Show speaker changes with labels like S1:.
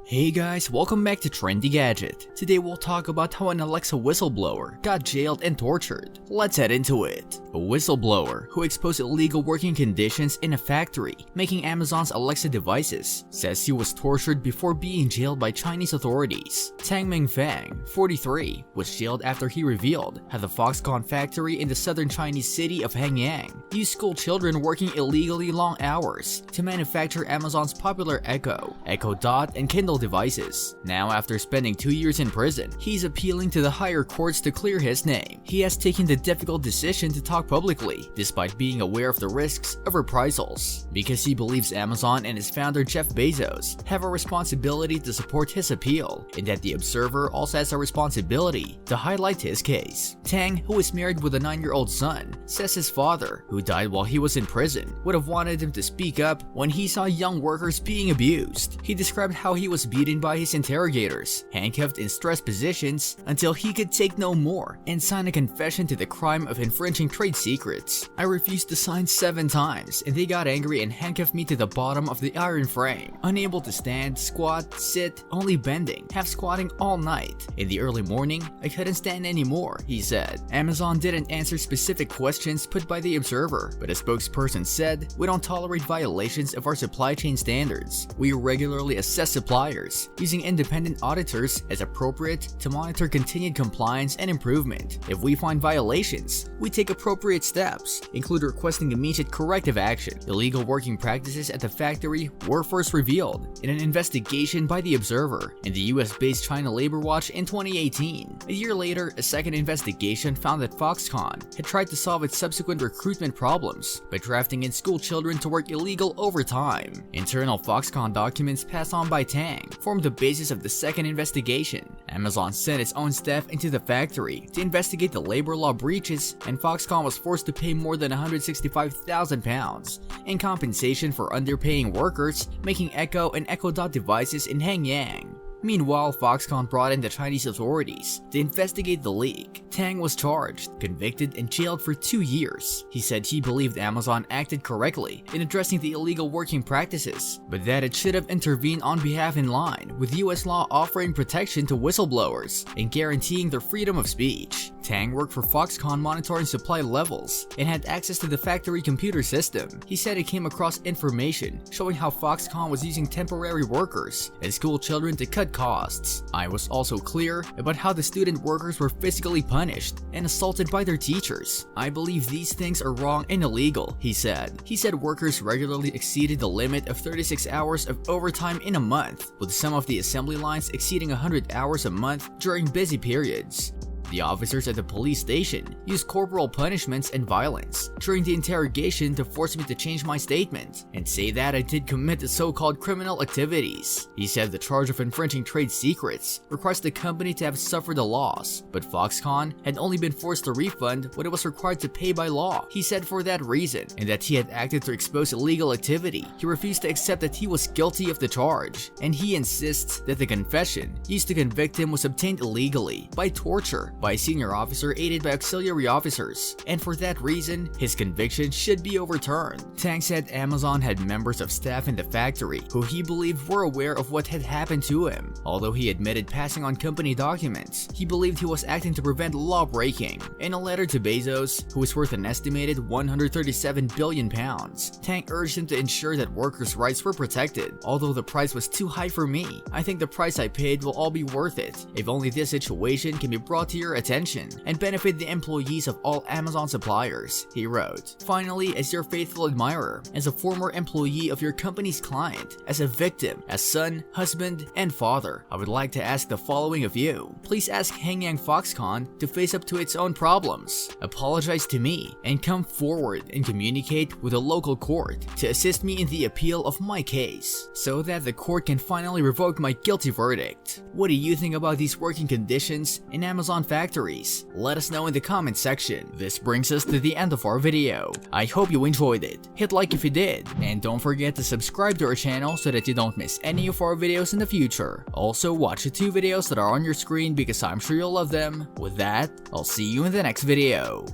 S1: Hey guys, welcome back to Trendy Gadget. Today we'll talk about how an Alexa whistleblower got jailed and tortured. Let's head into it. A whistleblower who exposed illegal working conditions in a factory making Amazon's Alexa devices says he was tortured before being jailed by Chinese authorities. Tang Mingfang, 43, was jailed after he revealed how the Foxconn factory in the southern Chinese city of Hanyang used school children working illegally long hours to manufacture Amazon's popular Echo Dot, and Kindle devices. Now, after spending 2 years in prison, he's appealing to the higher courts to clear his name. He has taken the difficult decision to talk publicly, despite being aware of the risks of reprisals, because he believes Amazon and its founder Jeff Bezos have a responsibility to support his appeal, and that the Observer also has a responsibility to highlight his case. Tang, who is married with a 9-year-old son, says his father, who died while he was in prison, would have wanted him to speak up when he saw young workers being abused. He described how he was beaten by his interrogators, handcuffed in stress positions until he could take no more, and sign a confession to the crime of infringing trade secrets. I refused to sign 7 times, and they got angry and handcuffed me to the bottom of the iron frame. Unable to stand, squat, sit, only bending, half squatting all night. In the early morning, I couldn't stand anymore, he said. Amazon didn't answer specific questions put by the Observer, but a spokesperson said, "We don't tolerate violations of our supply chain standards. We regularly assess suppliers, using independent auditors as appropriate to monitor continued compliance and improvement. If we find violations, we take appropriate steps, include requesting immediate corrective action." Illegal working practices at the factory were first revealed in an investigation by the Observer and the US-based China Labor Watch in 2018. A year later, a second investigation found that Foxconn had tried to solve its subsequent recruitment problems by drafting in school children to work illegal overtime. Internal Foxconn documents passed on by Tang formed the basis of the second investigation. Amazon sent its own staff into the factory to investigate the labor law breaches, and Foxconn was forced to pay more than £165,000 in compensation for underpaying workers making Echo and Echo Dot devices in Hanyang. Meanwhile, Foxconn brought in the Chinese authorities to investigate the leak. Tang was charged, convicted, and jailed for 2 years. He said he believed Amazon acted correctly in addressing the illegal working practices, but that it should have intervened on behalf in line with US law offering protection to whistleblowers and guaranteeing their freedom of speech. Tang worked for Foxconn monitoring supply levels and had access to the factory computer system. He said he came across information showing how Foxconn was using temporary workers and school children to cut costs. "I was also clear about how the student workers were physically punished and assaulted by their teachers. I believe these things are wrong and illegal," he said. He said workers regularly exceeded the limit of 36 hours of overtime in a month, with some of the assembly lines exceeding 100 hours a month during busy periods. The officers at the police station used corporal punishments and violence during the interrogation to force me to change my statement and say that I did commit the so-called criminal activities. He said the charge of infringing trade secrets requires the company to have suffered a loss, but Foxconn had only been forced to refund what it was required to pay by law. He said for that reason, and that he had acted to expose illegal activity, he refused to accept that he was guilty of the charge, and he insists that the confession used to convict him was obtained illegally by torture by a senior officer aided by auxiliary officers, and for that reason, his conviction should be overturned. Tang said Amazon had members of staff in the factory who he believed were aware of what had happened to him. Although he admitted passing on company documents, he believed he was acting to prevent law breaking. In a letter to Bezos, who is worth an estimated £137 billion, Tang urged him to ensure that workers' rights were protected. "Although the price was too high for me, I think the price I paid will all be worth it if only this situation can be brought to your attention and benefit the employees of all Amazon suppliers," he wrote. Finally, as your faithful admirer, as a former employee of your company's client, as a victim, as son, husband, and father, I would like to ask the following of you. Please ask Hanyang Foxconn to face up to its own problems, apologize to me, and come forward and communicate with a local court to assist me in the appeal of my case, so that the court can finally revoke my guilty verdict. What do you think about these working conditions in Amazon factories? Let us know in the comment section. This brings us to the end of our video. I hope you enjoyed it. Hit like if you did, and don't forget to subscribe to our channel so that you don't miss any of our videos in the future. Also, watch the 2 videos that are on your screen because I'm sure you'll love them. With that, I'll see you in the next video.